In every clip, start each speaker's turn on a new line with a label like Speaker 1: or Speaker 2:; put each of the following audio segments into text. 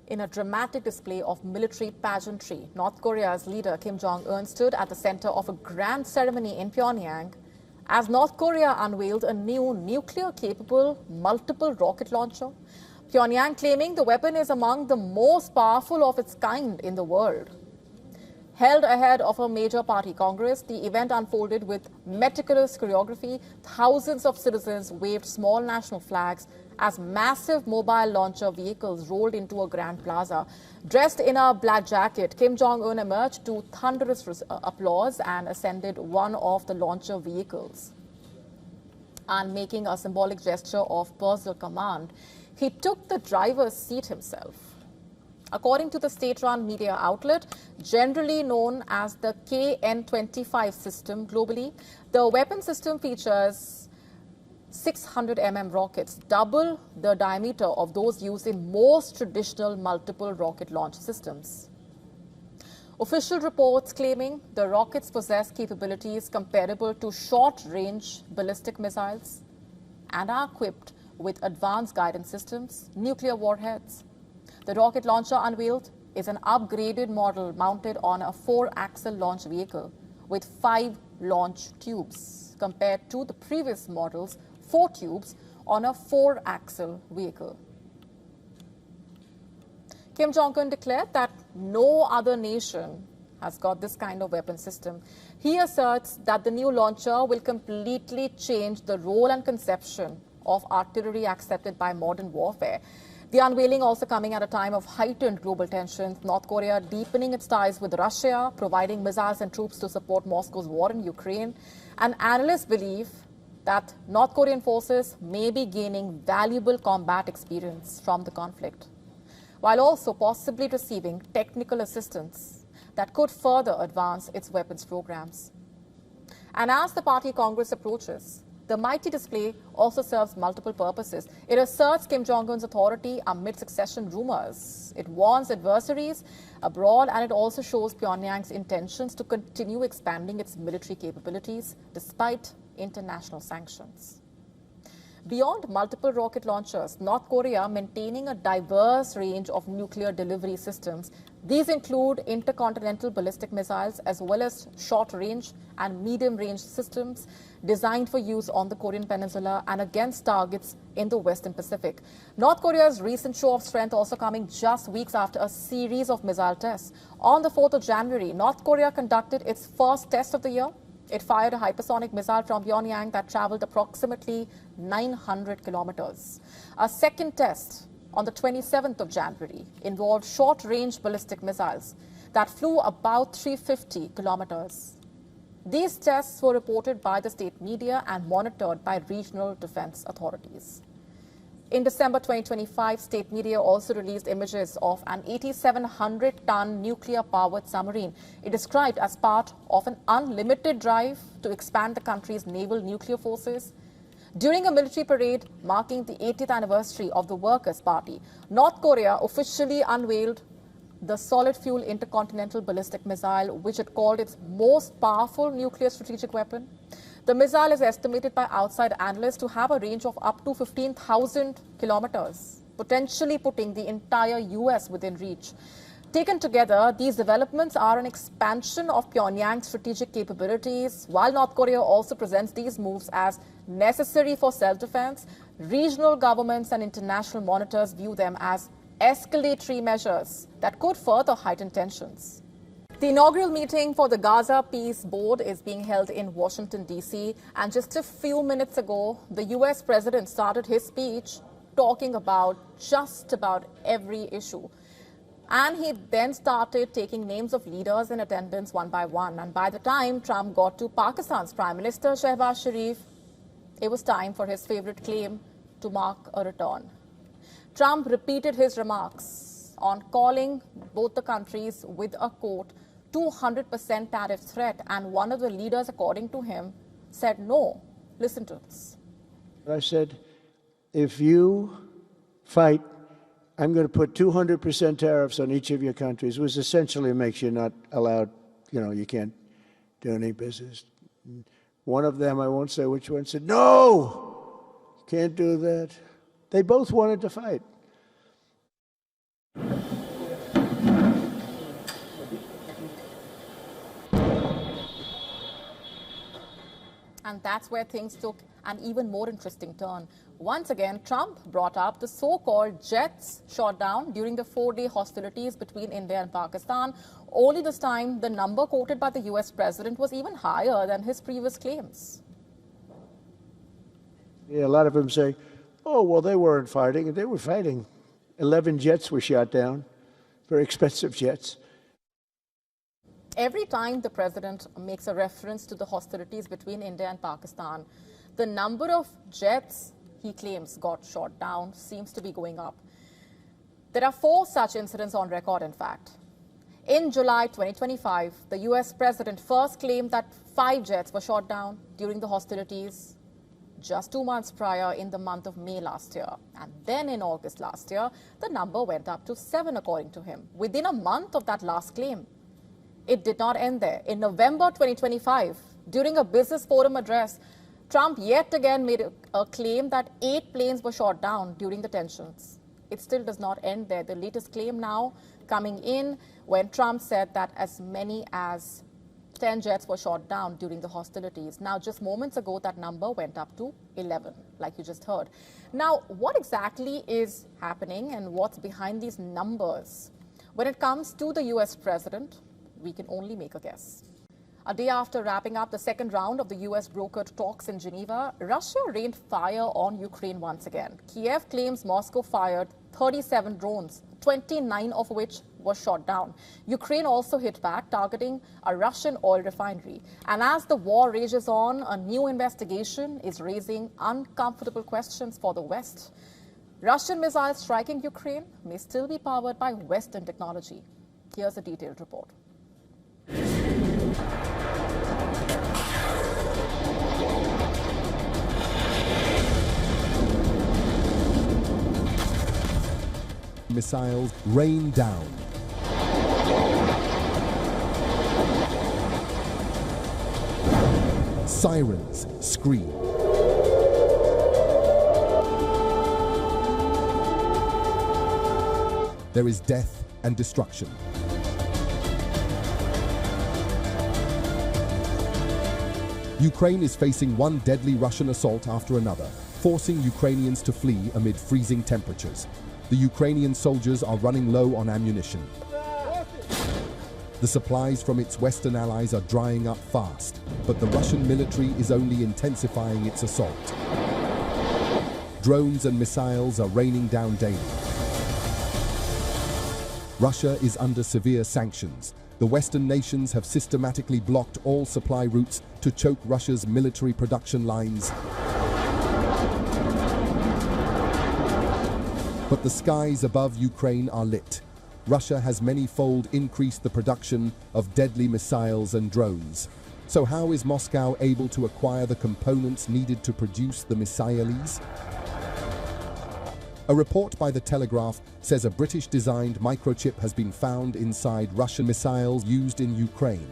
Speaker 1: In a dramatic display of military pageantry, North Korea's leader Kim Jong-un stood at the center of a grand ceremony in Pyongyang as North Korea unveiled a new nuclear-capable multiple rocket launcher. Pyongyang claiming the weapon is among the most powerful of its kind in the world. Held ahead of a major party congress, the event unfolded with meticulous choreography. Thousands of citizens waved small national flags as massive mobile launcher vehicles rolled into a grand plaza. Dressed in a black jacket, Kim Jong-un emerged to thunderous applause and ascended one of the launcher vehicles. And making a symbolic gesture of personal command, he took the driver's seat himself. According to the state-run media outlet, generally known as the KN-25 system globally, the weapon system features 600 rockets, double the diameter of those used in most traditional multiple rocket launch systems. Official reports claiming the rockets possess capabilities comparable to short-range ballistic missiles and are equipped with advanced guidance systems, nuclear warheads. The rocket launcher unveiled is an upgraded model mounted on a 4-axle launch vehicle with 5 launch tubes compared to the previous model's 4 tubes on a 4-axle vehicle. Kim Jong-un declared that no other nation has got this kind of weapon system. He asserts that the new launcher will completely change the role and conception of artillery accepted by modern warfare. The unveiling also coming at a time of heightened global tensions, North Korea deepening its ties with Russia, providing missiles and troops to support Moscow's war in Ukraine. And analysts believe that North Korean forces may be gaining valuable combat experience from the conflict, while also possibly receiving technical assistance that could further advance its weapons programs. And as the party congress approaches, the mighty display also serves multiple purposes. It asserts Kim Jong-un's authority amid succession rumors. It warns adversaries abroad, and it also shows Pyongyang's intentions to continue expanding its military capabilities despite international sanctions. Beyond multiple rocket launchers, North Korea maintaining a diverse range of nuclear delivery systems. These include intercontinental ballistic missiles as well as short-range and medium-range systems designed for use on the Korean Peninsula and against targets in the Western Pacific. North Korea's recent show of strength also coming just weeks after a series of missile tests. On the 4th of January, North Korea conducted its first test of the year. It fired a hypersonic missile from Pyongyang that traveled approximately 900 kilometers. A second test on the 27th of January involved short-range ballistic missiles that flew about 350 kilometers. These tests were reported by the state media and monitored by regional defense authorities. In December 2025, state media also released images of an 8,700-ton nuclear-powered submarine. It described as part of an unlimited drive to expand the country's naval nuclear forces. During a military parade marking the 80th anniversary of the Workers' Party, North Korea officially unveiled the solid-fuel intercontinental ballistic missile, which it called its most powerful nuclear strategic weapon. The missile is estimated by outside analysts to have a range of up to 15,000 kilometers, potentially putting the entire U.S. within reach. Taken together, these developments are an expansion of Pyongyang's strategic capabilities. While North Korea also presents these moves as necessary for self-defense, regional governments and international monitors view them as escalatory measures that could further heighten tensions. The inaugural meeting for the Gaza Peace Board is being held in Washington, D.C. And just a few minutes ago, the U.S. president started his speech talking about just about every issue. And he then started taking names of leaders in attendance one by one. And by the time Trump got to Pakistan's Prime Minister Shehbaz Sharif, it was time for his favorite claim to mark a return. Trump repeated his remarks on calling both the countries with a, quote, 200% tariff threat, and one of the leaders, according to him, said no. Listen to this.
Speaker 2: I said, if you fight, I'm going to put 200% tariffs on each of your countries, which essentially makes you not allowed, you can't do any business. One of them, I won't say which one, said, no, can't do that. They both wanted to fight.
Speaker 1: And that's where things took an even more interesting turn. Once again, Trump brought up the so-called jets shot down during the 4-day hostilities between India and Pakistan. Only this time, the number quoted by the US president was even higher than his previous claims.
Speaker 2: Yeah, a lot of them say, oh, well, they weren't fighting. They were fighting. 11 jets were shot down, very expensive jets.
Speaker 1: Every time the president makes a reference to the hostilities between India and Pakistan, the number of jets he claims got shot down seems to be going up. There are 4 such incidents on record, in fact. In July 2025, the US president first claimed that 5 jets were shot down during the hostilities just 2 months prior in the month of May last year. And then in August last year, the number went up to 7, according to him, within a month of that last claim. It did not end there. In November 2025, during a business forum address, Trump yet again made a claim that 8 planes were shot down during the tensions. It still does not end there. The latest claim now coming in when Trump said that as many as 10 jets were shot down during the hostilities. Now, just moments ago, that number went up to 11, like you just heard. Now, what exactly is happening and what's behind these numbers? When it comes to the US president, we can only make a guess. A day after wrapping up the second round of the US brokered talks in Geneva, Russia rained fire on Ukraine once again. Kiev claims Moscow fired 37 drones, 29 of which were shot down. Ukraine also hit back, targeting a Russian oil refinery. And as the war rages on, a new investigation is raising uncomfortable questions for the West. Russian missiles striking Ukraine may still be powered by Western technology. Here's a detailed report.
Speaker 3: Missiles rain down. Sirens scream. There is death and destruction. Ukraine is facing one deadly Russian assault after another, forcing Ukrainians to flee amid freezing temperatures. The Ukrainian soldiers are running low on ammunition. The supplies from its Western allies are drying up fast, but the Russian military is only intensifying its assault. Drones and missiles are raining down daily. Russia is under severe sanctions. The Western nations have systematically blocked all supply routes to choke Russia's military production lines. But the skies above Ukraine are lit. Russia has many-fold increased the production of deadly missiles and drones. So how is Moscow able to acquire the components needed to produce the missiles? A report by The Telegraph says a British-designed microchip has been found inside Russian missiles used in Ukraine.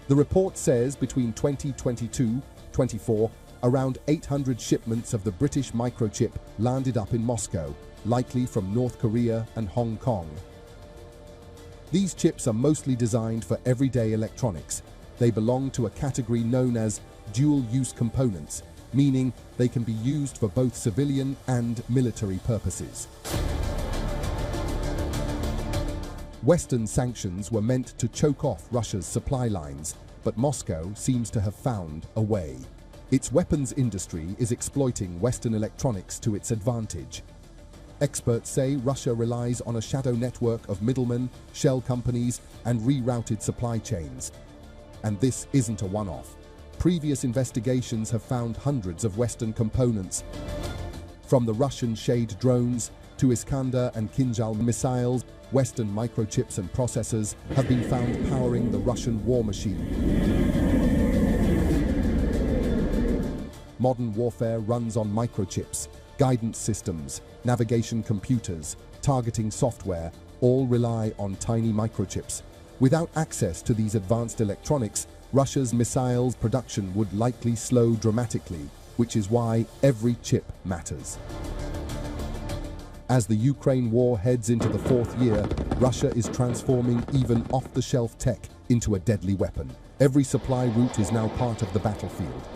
Speaker 3: The report says between 2022-24, around 800 shipments of the British microchip landed up in Moscow, likely from North Korea and Hong Kong. These chips are mostly designed for everyday electronics. They belong to a category known as dual-use components, meaning they can be used for both civilian and military purposes. Western sanctions were meant to choke off Russia's supply lines, but Moscow seems to have found a way. Its weapons industry is exploiting Western electronics to its advantage. Experts say Russia relies on a shadow network of middlemen, shell companies, and rerouted supply chains. And this isn't a one-off. Previous investigations have found hundreds of Western components. From the Russian Shade drones to Iskander and Kinjal missiles, Western microchips and processors have been found powering the Russian war machine. Modern warfare runs on microchips, guidance systems, navigation computers, targeting software, all rely on tiny microchips. Without access to these advanced electronics, Russia's missiles production would likely slow dramatically, which is why every chip matters. As the Ukraine war heads into the 4th year, Russia is transforming even off-the-shelf tech into a deadly weapon. Every supply route is now part of the battlefield.